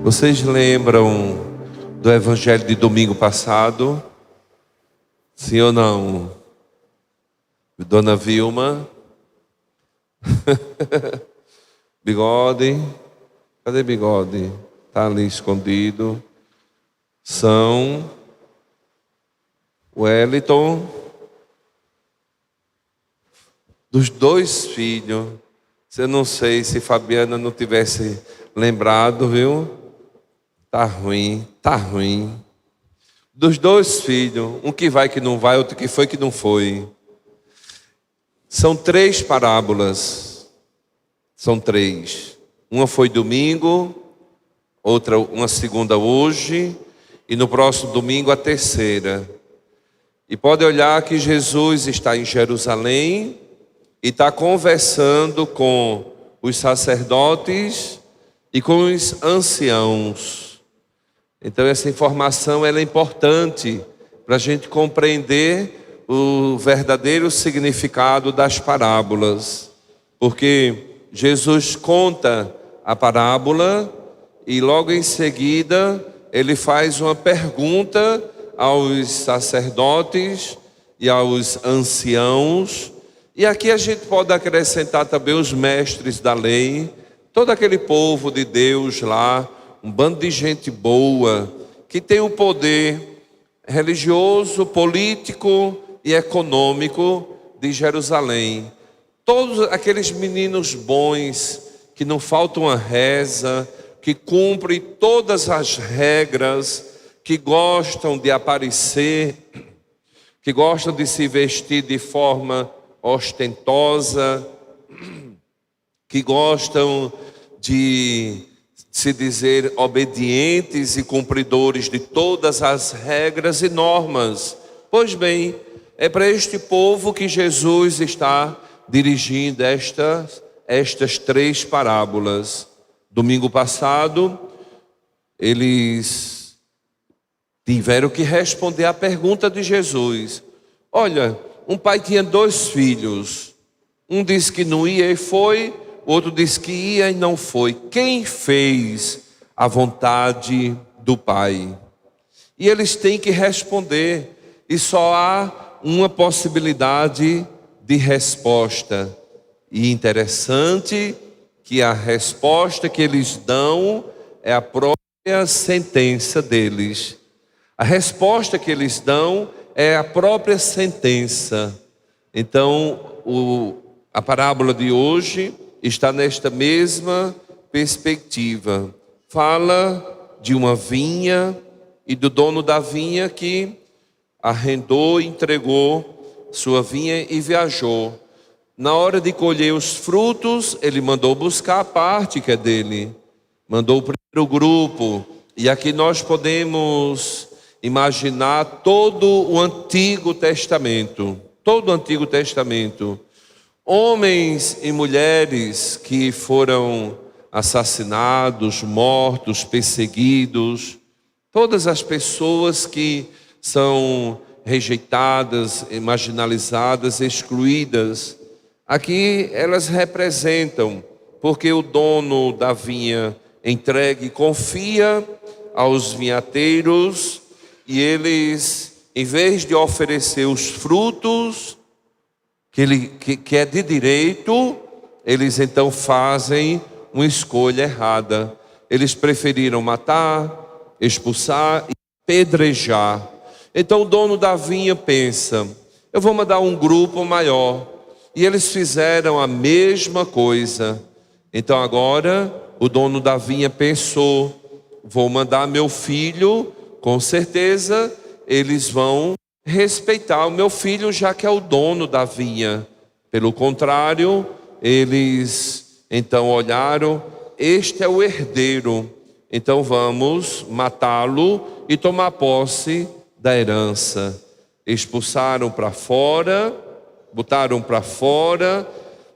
Vocês lembram do evangelho de domingo passado? Sim ou não? Dona Vilma? Bigode? Cadê Bigode? Está ali escondido. São Wellington, dos dois filhos. Eu não sei se Fabiana não tivesse lembrado, viu? Tá ruim, tá ruim. Dos dois filhos, um que vai que não vai, outro que foi que não foi. São 3 parábolas. São 3. Uma foi domingo, outra uma segunda hoje, e no próximo domingo a terceira. E pode olhar que Jesus está em Jerusalém e está conversando com os sacerdotes e com os anciãos. Então essa informação ela é importante para a gente compreender o verdadeiro significado das parábolas. Porque Jesus conta a parábola e logo em seguida ele faz uma pergunta aos sacerdotes e aos anciãos. E aqui a gente pode acrescentar também os mestres da lei, todo aquele povo de Deus lá, um bando de gente boa, que tem o poder religioso, político e econômico de Jerusalém. Todos aqueles meninos bons, que não faltam a reza, que cumprem todas as regras, que gostam de aparecer, que gostam de se vestir de forma ostentosa, que gostam de se dizer obedientes e cumpridores de todas as regras e normas. Pois bem, é para este povo que Jesus está dirigindo estas 3 parábolas. Domingo passado, eles tiveram que responder à pergunta de Jesus. Olha, um pai tinha 2 filhos. Um disse que não ia e foi, o outro disse que ia e não foi. Quem fez a vontade do pai? E eles têm que responder. E só há uma possibilidade de resposta. E interessante que a resposta que eles dão é a própria sentença deles. A resposta que eles dão é a própria sentença. Então, a parábola de hoje está nesta mesma perspectiva. Fala de uma vinha e do dono da vinha que arrendou, entregou sua vinha e viajou. Na hora de colher os frutos, ele mandou buscar a parte que é dele. Mandou para o grupo. E aqui nós podemos imaginar todo o Antigo Testamento. Todo o Antigo Testamento. Homens e mulheres que foram assassinados, mortos, perseguidos. Todas as pessoas que são rejeitadas, marginalizadas, excluídas. Aqui elas representam, porque o dono da vinha entregue confia aos vinhateiros e eles, em vez de oferecer os frutos que é de direito, eles então fazem uma escolha errada. Eles preferiram matar, expulsar e apedrejar. Então o dono da vinha pensa, eu vou mandar um grupo maior. E eles fizeram a mesma coisa. Então agora o dono da vinha pensou, vou mandar meu filho, com certeza eles vão respeitar o meu filho, já que é o dono da vinha. Pelo contrário, eles então olharam, este é o herdeiro, então vamos matá-lo e tomar posse da herança. Expulsaram para fora, botaram para fora,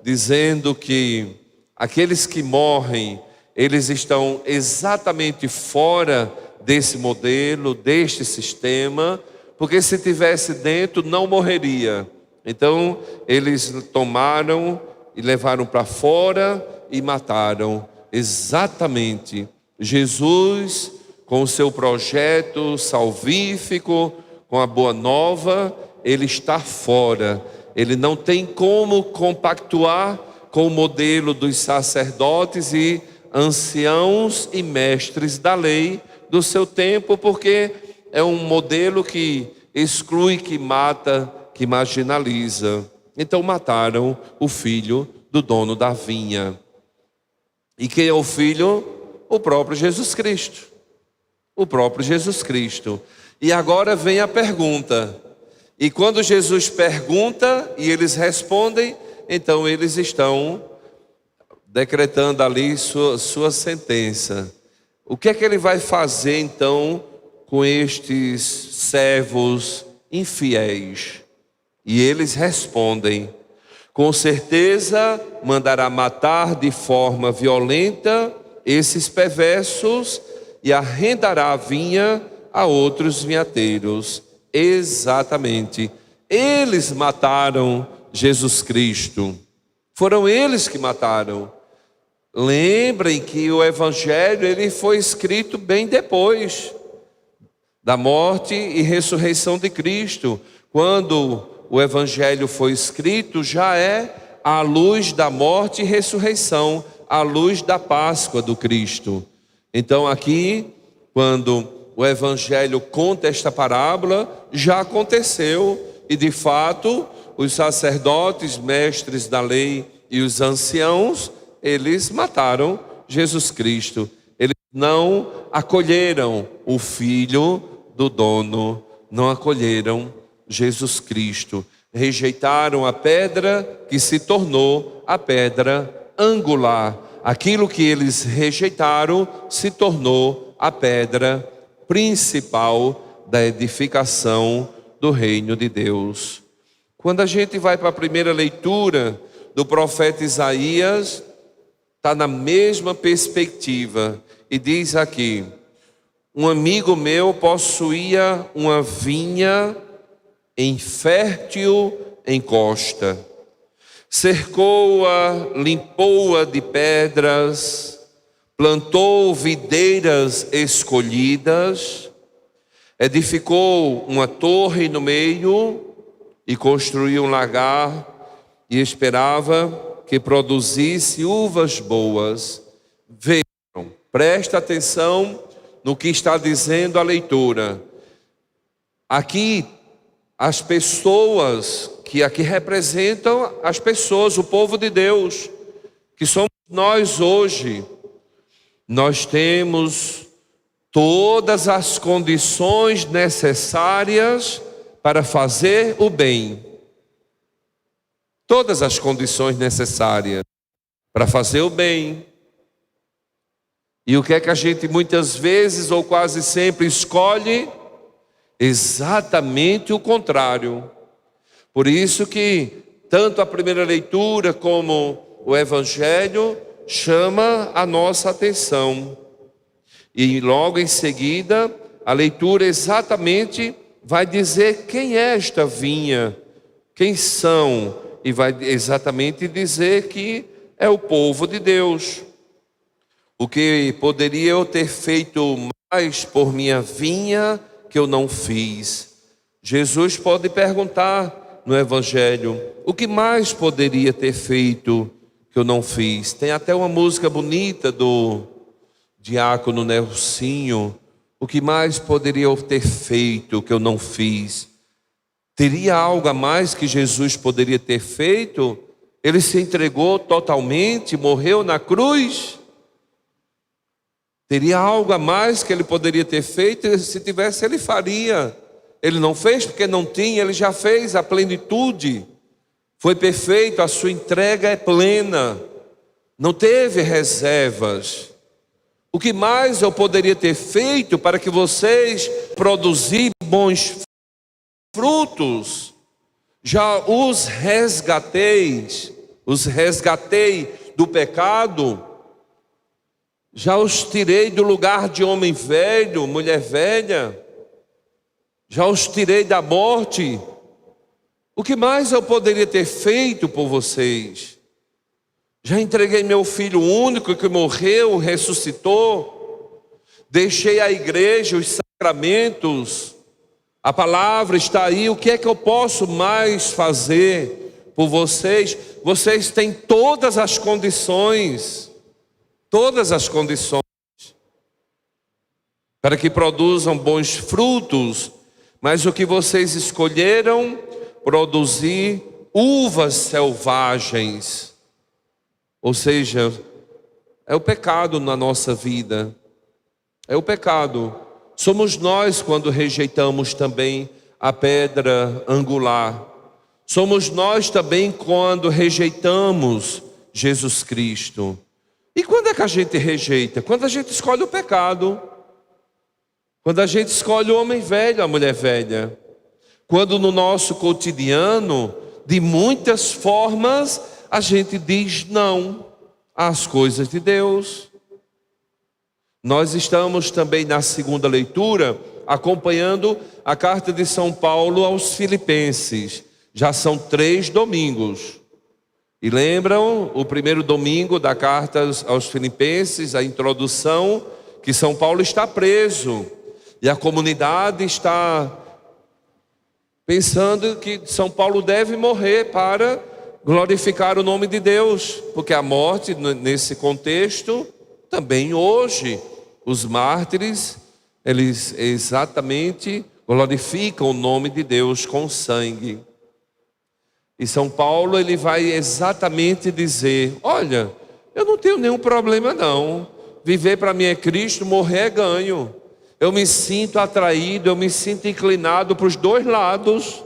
dizendo que aqueles que morrem, eles estão exatamente fora desse modelo, deste sistema, porque se tivesse dentro não morreria. Então eles tomaram e levaram para fora e mataram. Exatamente Jesus, com o seu projeto salvífico, com a boa nova, ele está fora. Ele não tem como compactuar com o modelo dos sacerdotes e anciãos e mestres da lei do seu tempo, porque é um modelo que exclui, que mata, que marginaliza. Então mataram o filho do dono da vinha. E quem é o filho? O próprio Jesus Cristo. O próprio Jesus Cristo. E agora vem a pergunta. E quando Jesus pergunta e eles respondem, então eles estão decretando ali sua sentença. O que é que ele vai fazer então com estes servos infiéis? E eles respondem: com certeza mandará matar de forma violenta esses perversos e arrendará a vinha a outros vinhateiros. Exatamente. Eles mataram Jesus Cristo. Foram eles que mataram. Lembrem que o Evangelho ele foi escrito bem depois da morte e ressurreição de Cristo. Quando o Evangelho foi escrito, já é à luz da morte e ressurreição, à luz da Páscoa do Cristo. Então aqui, quando o Evangelho conta esta parábola, já aconteceu e de fato os sacerdotes, mestres da lei e os anciãos, eles mataram Jesus Cristo. Eles não acolheram o filho do dono, não acolheram Jesus Cristo. Rejeitaram a pedra que se tornou a pedra angular. Aquilo que eles rejeitaram se tornou a pedra principal da edificação do reino de Deus. Quando a gente vai para a primeira leitura do profeta Isaías, está na mesma perspectiva e diz aqui: um amigo meu possuía uma vinha em fértil encosta, cercou-a, limpou-a de pedras, plantou videiras escolhidas, edificou uma torre no meio e construiu um lagar e esperava que produzisse uvas boas. Vejam, presta atenção no que está dizendo a leitura. Aqui, as pessoas que aqui representam as pessoas, o povo de Deus, que somos nós hoje, nós temos todas as condições necessárias para fazer o bem. Todas as condições necessárias para fazer o bem. E o que é que a gente muitas vezes ou quase sempre escolhe? Exatamente o contrário. Por isso que tanto a primeira leitura como o Evangelho chama a nossa atenção. E logo em seguida, a leitura exatamente vai dizer quem é esta vinha, quem são, e vai exatamente dizer que é o povo de Deus. O que poderia eu ter feito mais por minha vinha que eu não fiz? Jesus pode perguntar no Evangelho: o que mais poderia ter feito que eu não fiz? Tem até uma música bonita do diácono Nelsinho: o que mais poderia eu ter feito que eu não fiz? Teria algo a mais que Jesus poderia ter feito? Ele se entregou totalmente, morreu na cruz. Teria algo a mais que ele poderia ter feito? Se tivesse, ele faria. Ele não fez porque não tinha, ele já fez a plenitude. Foi perfeito, a sua entrega é plena. Não teve reservas. O que mais eu poderia ter feito para que vocês produzissem bons frutos? Já os resgatei do pecado. Já os tirei do lugar de homem velho, mulher velha. Já os tirei da morte. O que mais eu poderia ter feito por vocês? Já entreguei meu filho único que morreu, ressuscitou. deixei a igreja, os sacramentos, a palavra está aí, o que é que eu posso mais fazer por vocês? Vocês têm todas as condições para que produzam bons frutos, mas o que vocês escolheram, produzir uvas selvagens. Ou seja, é o pecado na nossa vida, é o pecado. Somos nós quando rejeitamos também a pedra angular. Somos nós também quando rejeitamos Jesus Cristo. E quando é que a gente rejeita? Quando a gente escolhe o pecado. Quando a gente escolhe o homem velho, a mulher velha. Quando no nosso cotidiano, de muitas formas, a gente diz não às coisas de Deus. Nós estamos também na segunda leitura, acompanhando a carta de São Paulo aos Filipenses. Já são 3 domingos. E lembram o primeiro domingo da carta aos Filipenses, a introdução, que São Paulo está preso. E a comunidade está pensando que São Paulo deve morrer para glorificar o nome de Deus. Porque a morte, nesse contexto, também hoje, os mártires, eles exatamente glorificam o nome de Deus com sangue. E São Paulo, ele vai exatamente dizer: olha, eu não tenho nenhum problema não. Viver para mim é Cristo, morrer é ganho. Eu me sinto atraído, eu me sinto inclinado para os dois lados.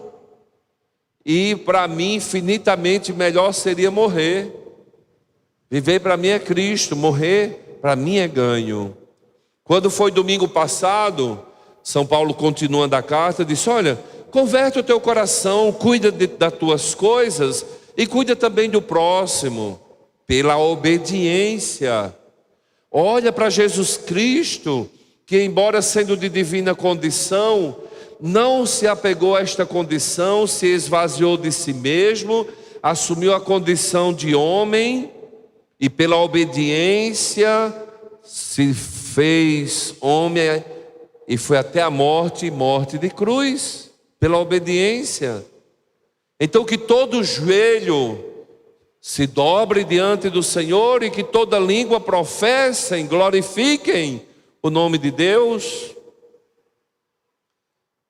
E para mim, infinitamente melhor seria morrer. Viver para mim é Cristo, morrer para mim é ganho. Quando foi domingo passado, São Paulo, continuando a carta, disse: olha, converte o teu coração, cuida das tuas coisas e cuida também do próximo, pela obediência. Olha para Jesus Cristo, que embora sendo de divina condição, não se apegou a esta condição, se esvaziou de si mesmo, assumiu a condição de homem e pela obediência se fez homem e foi até a morte, morte de cruz, pela obediência. Então que todo joelho se dobre diante do Senhor e que toda língua professem, glorifiquem o nome de Deus.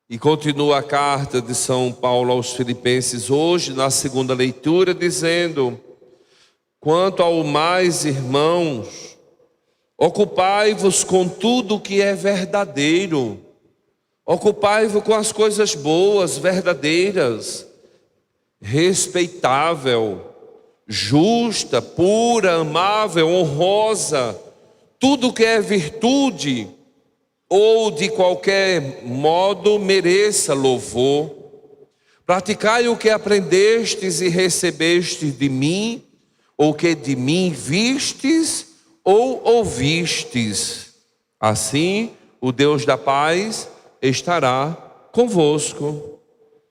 E continua a carta de São Paulo aos Filipenses hoje, na segunda leitura, dizendo: quanto ao mais, irmãos, ocupai-vos com tudo o que é verdadeiro. Ocupai-vos com as coisas boas, verdadeiras, respeitável, justa, pura, amável, honrosa, tudo que é virtude ou de qualquer modo mereça louvor. Praticai o que aprendestes e recebestes de mim, ou que de mim vistes ou ouvistes. Assim, o Deus da paz estará convosco.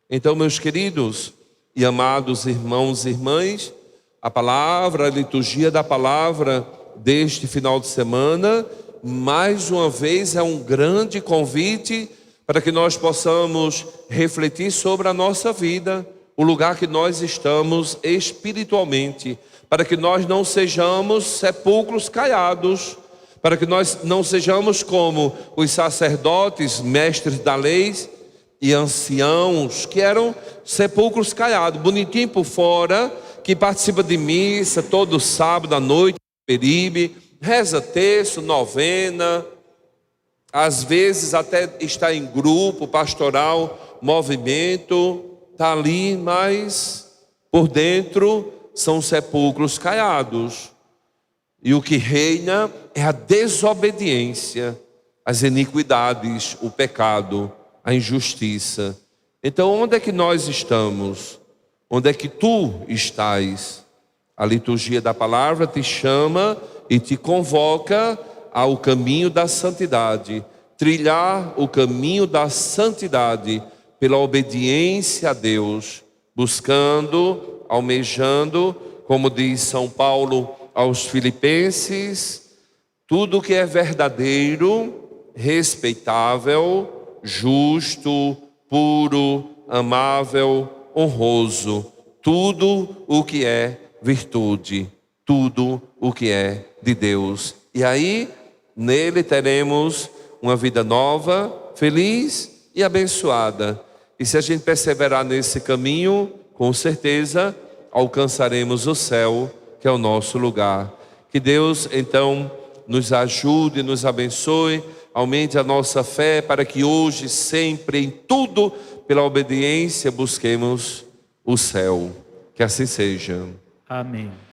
Então, meus queridos e amados irmãos e irmãs, a palavra, a liturgia da palavra deste final de semana, mais uma vez é um grande convite para que nós possamos refletir sobre a nossa vida, o lugar que nós estamos espiritualmente, para que nós não sejamos sepulcros caiados, para que nós não sejamos como os sacerdotes, mestres da lei e anciãos, que eram sepulcros caiados, bonitinho por fora, que participa de missa todo sábado à noite, peribe, reza terço, novena, às vezes até está em grupo pastoral, movimento, está ali, mas por dentro são sepulcros caiados. E o que reina é a desobediência, as iniquidades, o pecado, a injustiça. Então, onde é que nós estamos? Onde é que tu estás? A liturgia da palavra te chama e te convoca ao caminho da santidade. Trilhar o caminho da santidade pela obediência a Deus, buscando, almejando, como diz São Paulo aos Filipenses, tudo que é verdadeiro, respeitável, justo, puro, amável, honroso, tudo o que é virtude, tudo o que é de Deus. E aí, nele teremos uma vida nova, feliz e abençoada. E se a gente perseverar nesse caminho, com certeza alcançaremos o céu, que é o nosso lugar. Que Deus, então, nos ajude, nos abençoe, aumente a nossa fé para que hoje, sempre, em tudo, pela obediência, busquemos o céu. Que assim seja. Amém.